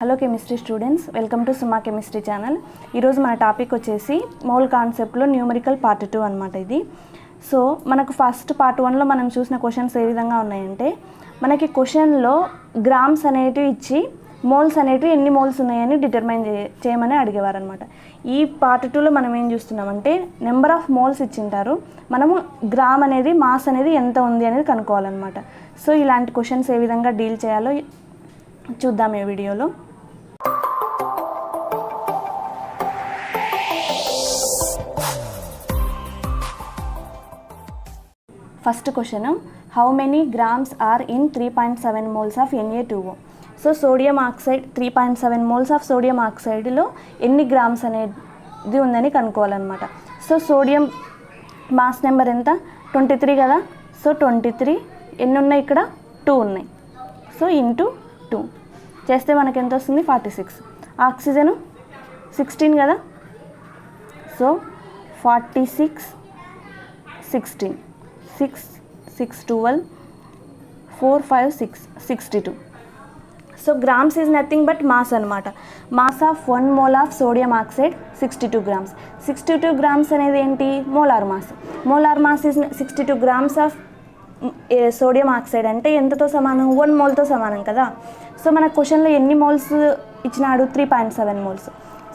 Hello chemistry students, welcome to Suma chemistry channel. ఈరోజు మన topic వచ్చేసి మోల్ కాన్సెప్ట్లో న్యూమరికల్ పార్ట్ 2 అనమాట ఇది. సో మనకు ఫస్ట్ పార్ట్ 1లో మనం చూసిన క్వశ్చన్స్ ఏ విధంగా ఉన్నాయంటే, మనకి క్వశ్చన్లో గ్రామ్స్ అనేటివి ఇచ్చి మోల్స్ అనేటివి ఎన్ని మోల్స్ ఉన్నాయని డిటర్మైన్ చేయమని అడిగేవారు అనమాట. ఈ పార్ట్ 2లో మనం ఏం చూస్తున్నామంటే, నెంబర్ ఆఫ్ మోల్స్ ఇచ్చింటారు, మనము గ్రామ్ అనేది మాస్ అనేది ఎంత ఉంది అనేది కనుక్కోవాలన్నమాట. సో ఇలాంటి క్వశ్చన్స్ ఏ విధంగా డీల్ చేయాలో చూద్దాం ఈ వీడియోలో. First question, how many grams are in 3.7 moles of Na2O. So sodium oxide 3.7 moles of sodium ఆక్సైడ్లో ఎన్ని గ్రామ్స్ అనేది ఉందని కనుక్కోవాలన్నమాట. సో సోడియం మాస్ నెంబర్ ఎంత? 23 కదా. సో 23 ఎన్ని ఉన్నాయి ఇక్కడ? 2 ఉన్నాయి. సో ఇంటూ 2 చేస్తే మనకి ఎంత వస్తుంది? 46. ఆక్సిజన్ 16 కదా. So 46 16 6 6 12 4 5 6 62. So grams is nothing but mass అనమాట. Mass of 1 mole of sodium oxide 62 grams. 62 grams అనేది ఏంటి? Molar mass. Molar mass is 62 grams of sodium oxide అంటే ఎంతతో సమానం? 1 మోల్తో సమానం కదా. సో మన క్వశ్చన్లో ఎన్ని మోల్స్ ఇచ్చినాడు? 3.7 మోల్స్.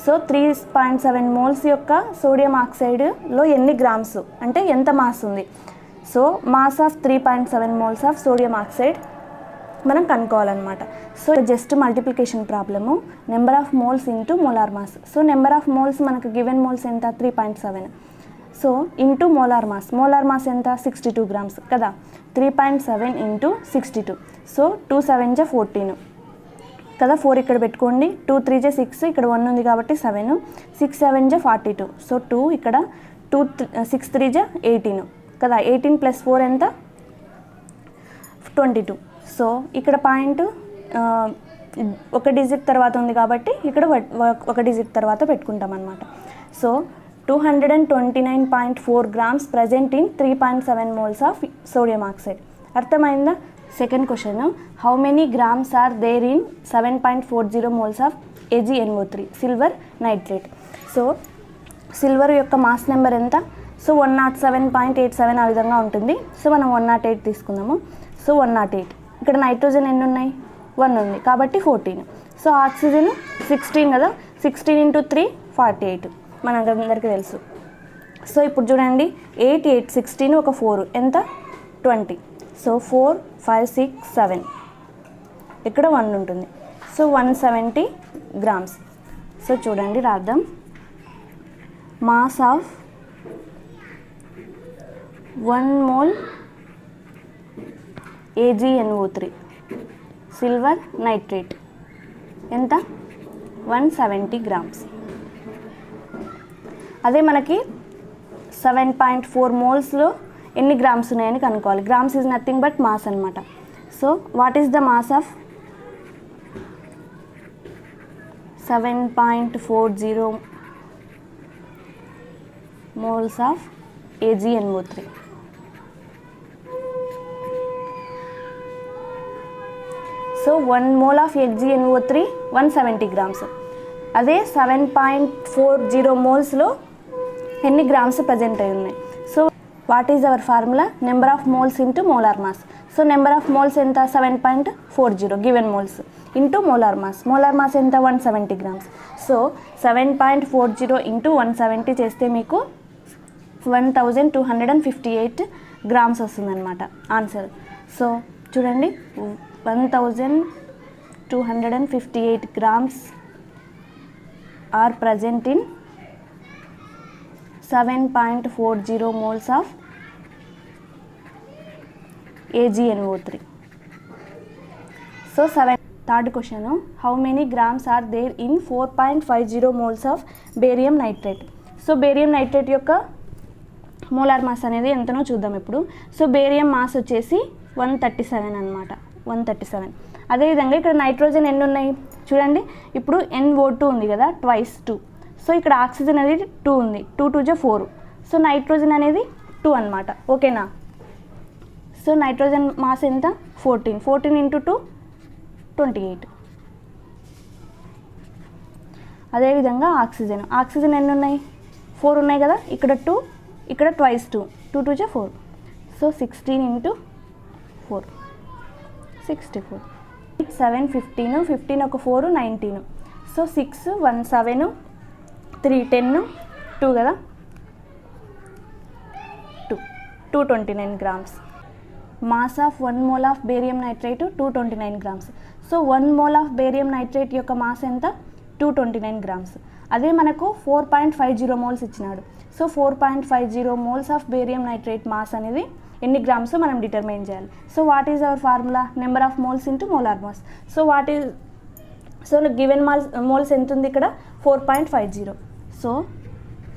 సో 3.7 మోల్స్ యొక్క సోడియం ఆక్సైడ్లో ఎన్ని గ్రామ్స్ అంటే ఎంత మాస్ ఉంది? So mass of 3.7 moles of sodium oxide మనం కనుక్కోవాలన్నమాట. So just multiplication problem, number of moles into molar mass. So number of moles మనకు గివెన్ మోల్స్ ఎంత? 3.7. So into molar mass. Molar mass ఎంత? 62 grams కదా. 3.7 into 62. So 2 7 జా 14 కదా. 4 ఇక్కడ పెట్టుకోండి. 2 3 జా 6, ఇక్కడ 1 ఉంది కాబట్టి 7. 6 7 జా 42. సో 2 ఇక్కడ 2 6 3 జా 18 కదా. 18 + 4 ఎంత? 22. సో ఇక్కడ పాయింట్ ఒక డిజిట్ తర్వాత ఉంది కాబట్టి ఇక్కడ ఒక డిజిట్ తర్వాత పెట్టుకుంటాం అనమాట. So 229.4 grams present in 3.7 moles of sodium oxide. అర్థమైందా? Second question, how many grams are there in 7.40 moles of AgNO3 silver nitrate. So silver యొక్క మాస్ నెంబర్ ఎంత? సో 107.87 ఆ విధంగా ఉంటుంది. సో మనం 108 తీసుకుందాము. సో 108. ఇక్కడ నైట్రోజన్ ఎన్ని ఉన్నాయి? 1 ఉంది కాబట్టి 14. సో ఆక్సిజన్ 16 కదా. 16 ఇంటూ 3 48 మనందరికీ తెలుసు. సో ఇప్పుడు చూడండి, 8 8 16 ఒక 4 ఎంత? 20. సో 4 5 6 7 ఇక్కడ 1 ఉంటుంది. So 170 grams. సో చూడండి రాద్దాం. Mass of 1 mole AgNO3 silver nitrate ఎంత? 170 గ్రామ్స్. అదే మనకి 7.4 మోల్స్లో ఎన్ని గ్రామ్స్ ఉన్నాయని కనుక్కోవాలి. Grams is nothing but mass అనమాట. So what is the mass of 7.40 moles of AgNO3? So 1 mole of AgNO3 170 grams. అదే 7.40 మోల్స్లో ఎన్ని గ్రామ్స్ ప్రజెంట్ అయి ఉన్నాయి? So what is our formula? Number of moles into molar mass. So number of moles ఎంత? 7.40 given moles into molar mass. Molar mass ఎంత? 170 grams. So 7.40 into 170 చేస్తే మీకు 1258 grams వస్తుందన్నమాట ఆన్సర్. సో చూడండి, 1258 grams are present in 7.40 moles of AgNO3. So third question, how many grams are there in 4.50 moles of barium nitrate. So barium nitrate యొక్క molar mass అనేది ఎంతనో చూద్దాం ఇప్పుడు. So barium mass వచ్చేసి 137 అనమాట. 137. అదేవిధంగా ఇక్కడ నైట్రోజన్ ఎన్ని ఉన్నాయి చూడండి. ఇప్పుడు NO2 ఉంది కదా, ట్వైస్ 2. సో ఇక్కడ ఆక్సిజన్ అనేది 2 ఉంది. 2 2 జా 4. సో నైట్రోజన్ అనేది 2 అనమాట. ఓకేనా. సో నైట్రోజన్ మాస్ ఎంత? 14. 14 ఇంటూ 2 28. అదేవిధంగా ఆక్సిజన్ ఎన్ని ఉన్నాయి, 4 ఉన్నాయి కదా, ఇక్కడ 2, ఇక్కడ ట్వైస్ 2, 2 2 4. సో 16 × 4 64. 7 15, 15 ఒక 4 19. సో 6 1 7 3 10 2 కదా, 229 grams. Mass of 1 mole of barium nitrate 229 grams. So 1 mole of barium nitrate యొక్క మాస్ ఎంత, 229 grams. అదే మనకు 4.50 moles ఇచ్చినాడు. So 4.50 moles of barium nitrate mass అనేది ఎన్ని గ్రామ్స్ మనం డిటర్మైన్ చేయాలి. So what is our formula, number of moles into molar mass. So given moles ఎంత ఉంది ఇక్కడ, 4.50. సో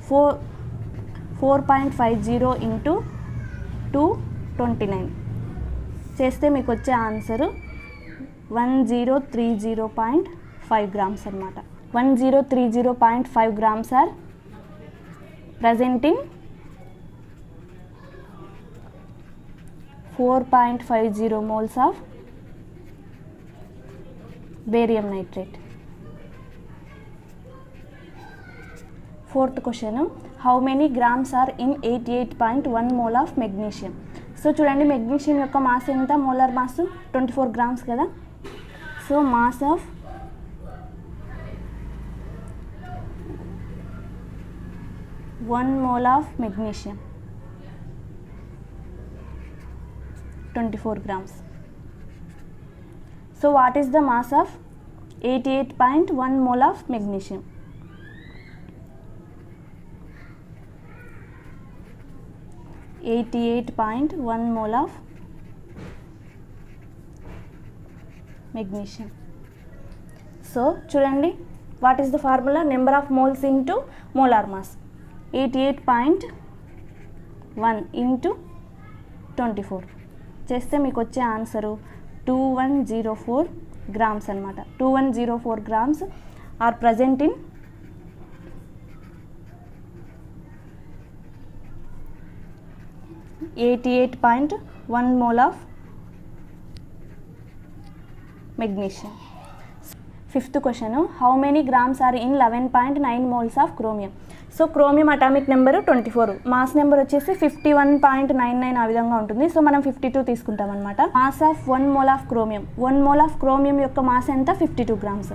4.50 ఇంటూ 229 చేస్తే మీకు వచ్చే ఆన్సరు 1030.5 grams అన్నమాట. 1030.5 grams are present in 4.50 moles of barium nitrate. Fourth question, how many grams are in 88.1 mole of magnesium? So చూడండి, magnesium యొక్క mass ఎంత, మోలార్ మాస్ 24 grams కదా. So mass of 1 mole of magnesium 24 grams. So what is the mass of 88.1 mole of magnesium? 88.1 mole of magnesium. So చూడండి, what is the formula, number of moles into molar mass. 88.1 into 24 చేస్తే మీకు వచ్చే answer 2104 grams అన్నమాట. 2104 grams are present in 88.1 mole of magnesium. Fifth question, how many grams are in 11.9 moles of chromium? So chromium atomic number 24, mass number వచ్చేసి 51.99 ఆ విధంగా ఉంటుంది. So మనం 52 తీసుకుంటాం అనమాట. Mass of 1 mole of chromium, 1 mole of chromium యొక్క mass ఎంత, 52 grams.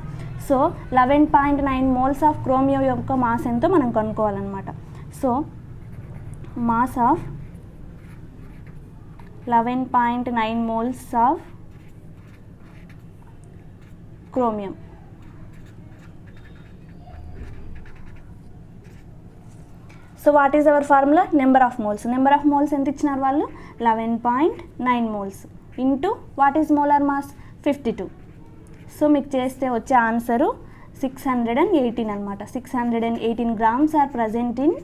So 11.9 moles of chromium యొక్క మాస్ ఎంతో మనం కనుక్కోవాలన్నమాట. So mass of 11.9 moles of chromium. So what is our formula, number of moles. Number of moles ఎంత ఇచ్చినారు వాళ్ళు, 11.9 moles into what is molar mass, 52. So మీకు చేస్తే వచ్చే ఆన్సరు 618 అనమాట. 618 grams are present in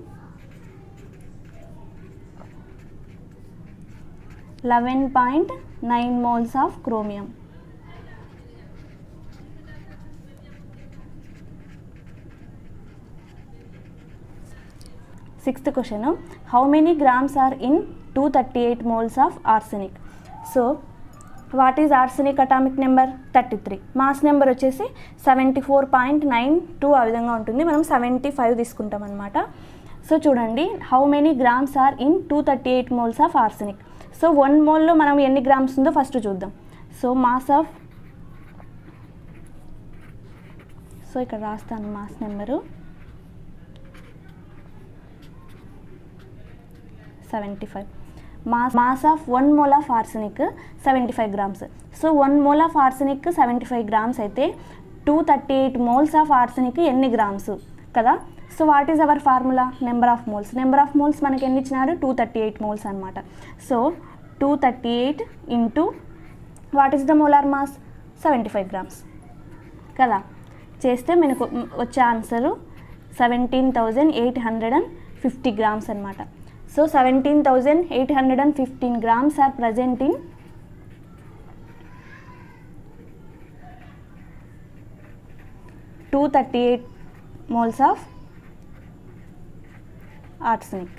11.9 moles of chromium. Sixth question, how many grams are in 238 moles of arsenic? So what is arsenic atomic number, 33. Mass number వచ్చేసి 74.92 ఆ విధంగా ఉంటుంది. మనం 75 తీసుకుంటాం అనమాట. సో చూడండి, how many grams are in 238 moles of arsenic. So 1 mole మనం ఎన్ని గ్రామ్స్ ఉందో ఫస్ట్ చూద్దాం. సో మాస్ ఆఫ్, సో ఇక్కడ రాస్తాను mass number 75. Mass of 1 mole of arsenic 75 grams. So 1 mole of arsenic 75 grams అయితే 238 moles ఆఫ్ ఆర్సెనిక్ ఎన్ని grams కదా. So what is our formula, number of moles. Number of moles మనకి ఎన్ని ఇచ్చినారు, 238 moles అనమాట. So 238 into what is the molar mass, 75 grams కదా. చేస్తే మనకు వచ్చే ఆన్సరు 17,850 grams అనమాట. So 17,815 grams are present in 238 moles of arsenic.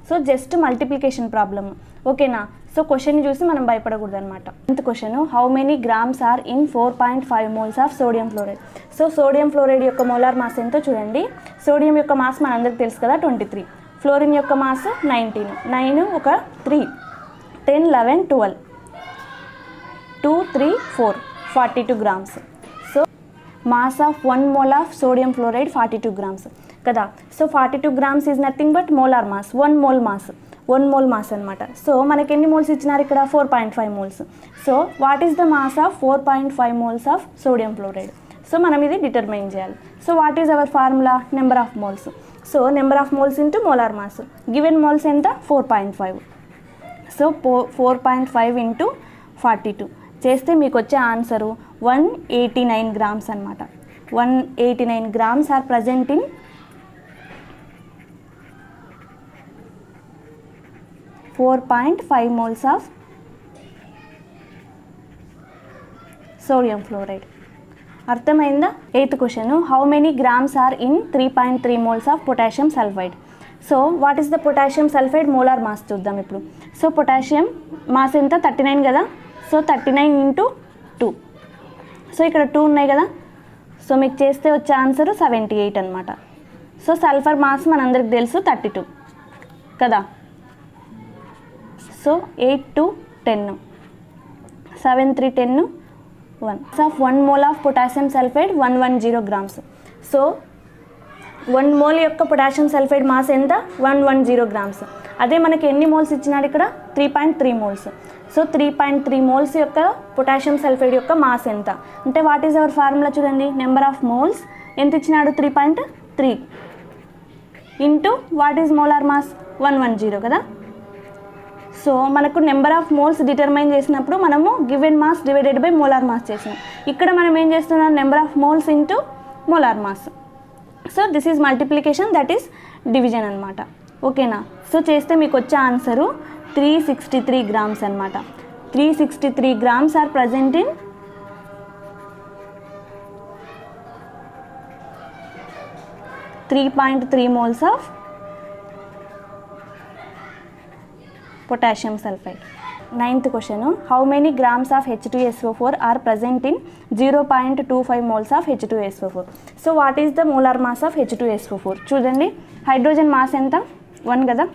So just multiplication problem, ఓకేనా. సో సో క్వశ్చన్ని చూసి మనం భయపడకూడదు అనమాట. 10th question, how many grams are in 4.5 moles of sodium fluoride. So sodium fluoride యొక్క మోలార్ మాస్ ఎంతో చూడండి. సోడియం యొక్క మాస్ మనందరికి తెలుసు కదా 23, ఫ్లోరిన్ యొక్క మాస్ 19, 9 ఒక 3, 10 11 12, 2 3 4 42 grams. So mass of 1 mole of sodium fluoride 42 grams కదా. So 42 grams is nothing but molar mass, 1 mole mass అనమాట. సో మనకి ఎన్ని మోల్స్ ఇచ్చినారు ఇక్కడ? 4.5 moles. So what is the mass of 4.5 moles of sodium fluoride? So మనం ఇది determine చేయాలి. So what is our formula? Number of moles. So number of moles into molar mass. Given moles ఎంత? 4.5. So 4.5 into 42 చేస్తే మీకు వచ్చే answer 189 grams అనమాట. 189 grams are present in 4.5 moles of sodium fluoride. అర్థమైందా? 8th question, how many grams are in 3.3 moles of potassium sulphide. So what is the potassium sulphide molar mass చూద్దాం ఇప్పుడు. So potassium mass ఎంత? 39 కదా. So 39 into 2. So ఇక్కడ 2 ఉన్నాయి కదా. So మీకు చేస్తే వచ్చే ఆన్సర్ 78 అనమాట. సో సల్ఫర్ మాస్ మనందరికి తెలుసు 32 కదా. So 8 to 10, 7 3 10 1. Of 1 mole of potassium sulphide 110 grams. So 1 mole యొక్క పొటాషియం సల్ఫైడ్ మాస్ ఎంత? 110 grams. అదే మనకి ఎన్ని మోల్స్ ఇచ్చినాడు ఇక్కడ? 3.3 moles. సో 3.3 moles యొక్క పొటాషియం సల్ఫైడ్ యొక్క మాస్ ఎంత అంటే వాట్ ఈజ్ అవర్ ఫార్ములా చూడండి. నెంబర్ ఆఫ్ మోల్స్ ఎంత ఇచ్చినాడు? 3.3 into what is molar mass? 110 కదా. సో మనకు నెంబర్ ఆఫ్ మోల్స్ డిటర్మైన్ చేసినప్పుడు మనము given mass divided by molar mass చేసినాం. ఇక్కడ మనం ఏం చేస్తున్నాం? Number of moles into molar mass. So this is multiplication, that is division అనమాట. ఓకేనా? సో చేస్తే మీకు వచ్చే ఆన్సరు 363 grams అనమాట. 363 grams are present in 3.3 moles of potassium sulphide. 9th question, how many grams of H2SO4 are present in 0.25 moles of H2SO4. So what is the molar mass of H2SO4? చూడండి, hydrogen mass ఎంత? 1 కదా.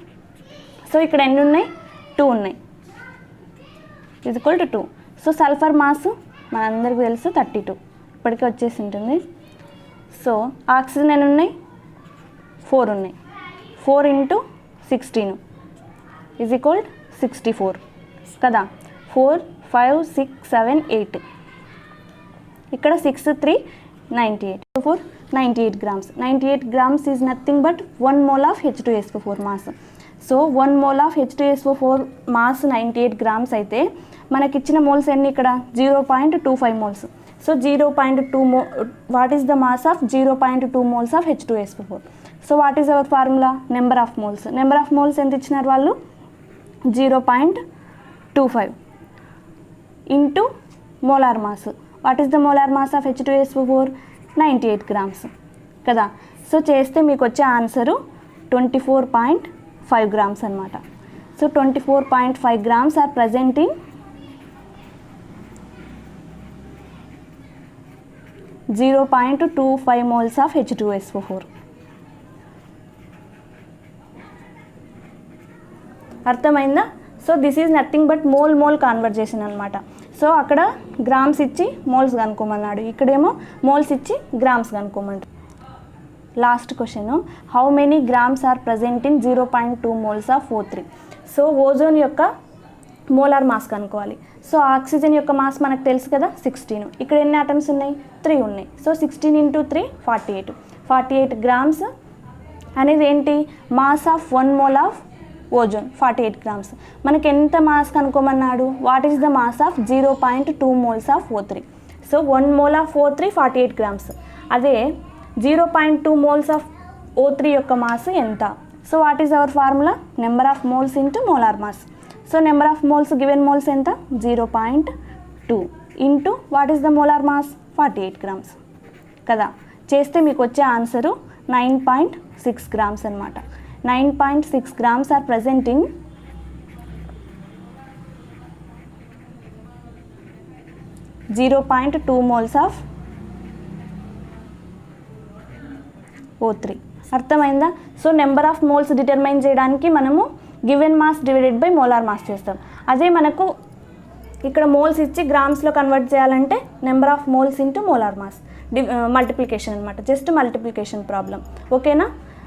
So ఇక్కడ ఎన్ని ఉన్నాయి? 2 ఉన్నాయి. Is equal to 2. So sulphur mass మనందరికీ తెలుసు 32, ఇప్పటికే వచ్చేసి ఉంటుంది. సో ఆక్సిజన్ ఎన్ని ఉన్నాయి? 4 ఉన్నాయి. 4 ఇంటూ 16 ఈజ్ ఈక్వల్ 64 కదా. 4 5 6 7 8, ఇక్కడ 6 3 98. 4 98 grams. 98 grams is nothing but 1 mole of H2SO4 mass. So 1 mole of H2SO4 mass 98 grams అయితే మనకిచ్చిన మోల్స్ ఎన్ని ఇక్కడ? 0.25 moles. So 0.2 what is the mass of 0.2 moles of H2SO4? So what is our formula? Number of moles. Number of moles ఎంత ఇచ్చినారు వాళ్ళు? 0.25 into molar mass. What is the molar mass of H2SO4? 98 grams కదా. So చేస్తే మీకు వచ్చే answer 24.5 grams అనమాట. So 24.5 grams are present in 0.25 moles of H2SO4. అర్థమైందా? So this is nothing but mole conversion అనమాట. సో అక్కడ గ్రామ్స్ ఇచ్చి మోల్స్ కనుక్కోమన్నాడు, ఇక్కడేమో మోల్స్ ఇచ్చి గ్రామ్స్ కనుక్కోమంటాడు. Last question, how many grams are present in 0.2 moles of O3. So ozone యొక్క మోలార్ మాస్ కనుక్కోవాలి. సో ఆక్సిజన్ యొక్క మాస్ మనకు తెలుసు కదా 16. ఇక్కడ ఎన్ని ఆటమ్స్ ఉన్నాయి? 3 ఉన్నాయి. సో 16 ఇంటూ 3 48 grams అనేది ఏంటి? Mass of 1 mole of ozone 48 grams. మనకి ఎంత మాస్ కనుక్కోమన్నాడు? What is the mass of 0.2 moles of O3. So 1 mole of O3 48 grams. అదే 0.2 moles ఆఫ్ O3 యొక్క మాస్ ఎంత? So what is our formula? Number of moles into molar mass. So number of moles given moles ఎంత? 0.2 into what is the molar mass? 48 grams కదా. చేస్తే మీకు వచ్చే answer 9.6 grams అనమాట. 9.6 grams are present in 0.2 moles of O3. అర్థమైందా? So number of moles determine చేయడానికి మనము given mass divided by molar mass చేస్తాం. అదే మనకు ఇక్కడ మోల్స్ ఇచ్చి గ్రామ్స్లో కన్వర్ట్ చేయాలంటే number of moles into molar mass multiplication అనమాట, జస్ట్ మల్టిప్లికేషన్ ప్రాబ్లం. ఓకేనా?